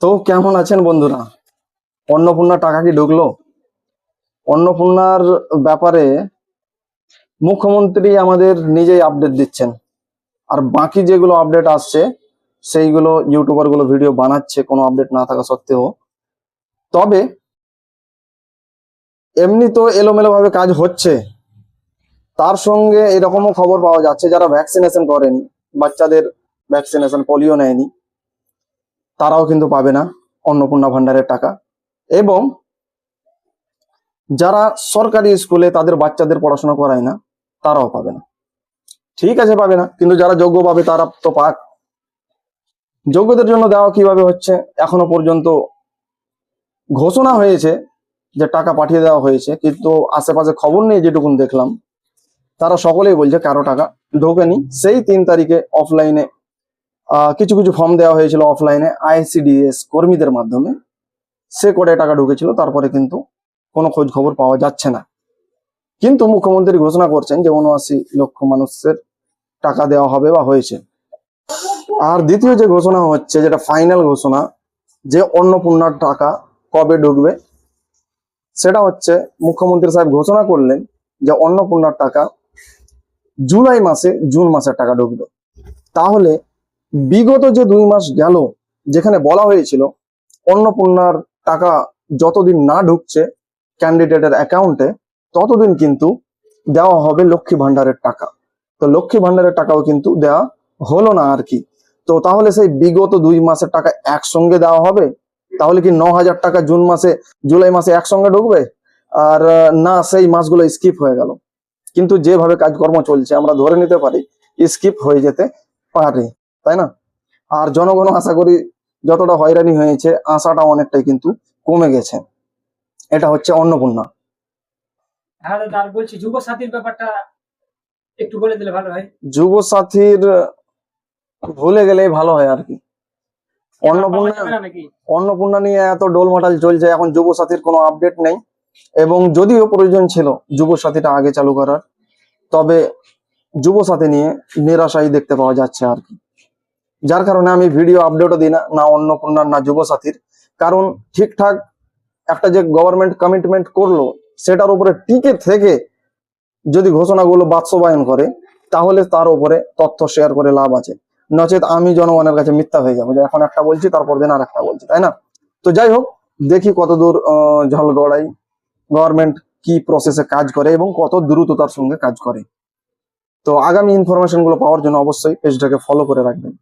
তো কেমন আছেন বন্ধুরা? অন্নপূর্ণা টাকা কি ঢুকলো? অন্নপূর্ণার ব্যাপারে মুখ্যমন্ত্রী আমাদের নিজেই আপডেট দিচ্ছেন, আর বাকি যেগুলো আপডেট আসছে সেইগুলো ইউটিউবার গুলো ভিডিও বানাচ্ছে কোনো আপডেট না থাকা সত্ত্বেও। তবে এমনি তো এলোমেলো ভাবে কাজ হচ্ছে, তার সঙ্গে এরকমও খবর পাওয়া যাচ্ছে যারা ভ্যাকসিনেশন করেনি, বাচ্চাদের ভ্যাকসিনেশন পোলিও নেয়নি, তারাও কিন্তু পাবে না অন্নপূর্ণা ভান্ডারের টাকা। এবং যারা সরকারি স্কুলে তাদের বাচ্চাদের পড়াশোনা করায় না, তারাও পাবে না। ঠিক আছে, পাবে না, কিন্তু যারা যোগ্য পাবে তারা তো পাক। যোগ্যদের জন্য দেওয়া কিভাবে হচ্ছে এখনো পর্যন্ত ঘোষণা হয়েছে যে টাকা পাঠিয়ে দেওয়া হয়েছে, কিন্তু আশেপাশে খবর নেই যেটুকুন দেখলাম, তারা সকলেই বলছে কারো টাকা ঢোকেনি। সেই 3 তারিখে অফলাইনে কিছু কিছু ফর্ম দেওয়া হয়েছিল অফলাইনে আইসিডিএস কর্মীদের মাধ্যমে, সে কোটায় টাকা ঢুকেছিল, তারপরে কিন্তু কোনো খোঁজ খবর পাওয়া যাচ্ছে না। কিন্তু মুখ্যমন্ত্রী ঘোষণা করছেন যে 79 লক্ষ মানুষের টাকা দেওয়া হবে বা হয়েছে। আর দ্বিতীয় যে ঘোষণা হচ্ছে, যেটা ফাইনাল ঘোষণা, যে অন্নপূর্ণার টাকা কবে ঢুকবে, সেটা হচ্ছে মুখ্যমন্ত্রী সাহেব ঘোষণা করলেন যে অন্নপূর্ণার টাকা জুলাই মাসে, জুন মাসের টাকা ঢুকবে। তাহলে বিগত যে 2 মাস গেল, যেখানে বলা হয়েছিল অন্নপূর্ণার টাকা যতদিন না ঢুকছে ক্যান্ডিডেটের অ্যাকাউন্টে ততদিন কিন্তু দেওয়া হবে লক্ষ্মী ভান্ডারের টাকা। তো লক্ষ্মী ভান্ডারের টাকাও কিন্তু দেওয়া হলো না আর কি। তো তাহলে সেই বিগত 2 মাসের টাকা একসঙ্গে দেওয়া হবে? তাহলে কি 9,000 টাকা জুন মাসে, জুলাই মাসে একসঙ্গে ঢুকবে? আর না, সেই মাসগুলো স্কিপ হয়ে গেল? কিন্তু যেভাবে কাজকর্ম চলছে আমরা ধরে নিতে পারি স্কিপ হয়ে যেতে পারে, তাই না? আর জনগণ আশা করি যতটা হয়রানি হয়েছে, আশাটা অনেকটাই কিন্তু কমে গেছে। এটা হচ্ছে অন্নপূর্ণা। হ্যাঁ দাদা, আর বলছি যুব সাথীর ব্যাপারটা একটু বলে দিলে ভালো হয়। যুব সাথীর ভুলে গেলেই ভালো হয় আর কি। পাওয়া অন্নপূর্ণা যাবে না নাকি? অন্নপূর্ণা নিয়ে এত ডোলমাটাল চলছে, এখন যুব সাথীর কোনো আপডেট নেই। এবং যদিও প্রয়োজন ছিল যুব সাথীটা আগে চালু করার, তবে যুব সাথী নিয়ে নিরাশাই দেখতে পাওয়া যাচ্ছে আর কি। যার কারণে আমি ভিডিও আপডেটও দিই না, না অন্নপূর্ণার না যুব সাথীর। কারণ ঠিকঠাক একটা যে গভর্নমেন্ট কমিটমেন্ট করলো সেটার উপরে টিকে থেকে যদি ঘোষণাগুলো বাস্তবায়ন করে, তাহলে তার উপরে তথ্য শেয়ার করে লাভ আছে। নচেত আমি জনগণের কাছে মিথ্যা হয়ে যাবো যে এখন একটা বলছি তারপর দিন আর একটা বলছি, তাই না? তো যাই হোক, দেখি কতদূর ঝাল গড়াই, গভর্নমেন্ট কি প্রসেসে কাজ করে এবং কত দ্রুততার সঙ্গে কাজ করে। তো আগামী ইনফরমেশন গুলো পাওয়ার জন্য অবশ্যই পেজটাকে ফলো করে রাখবেন।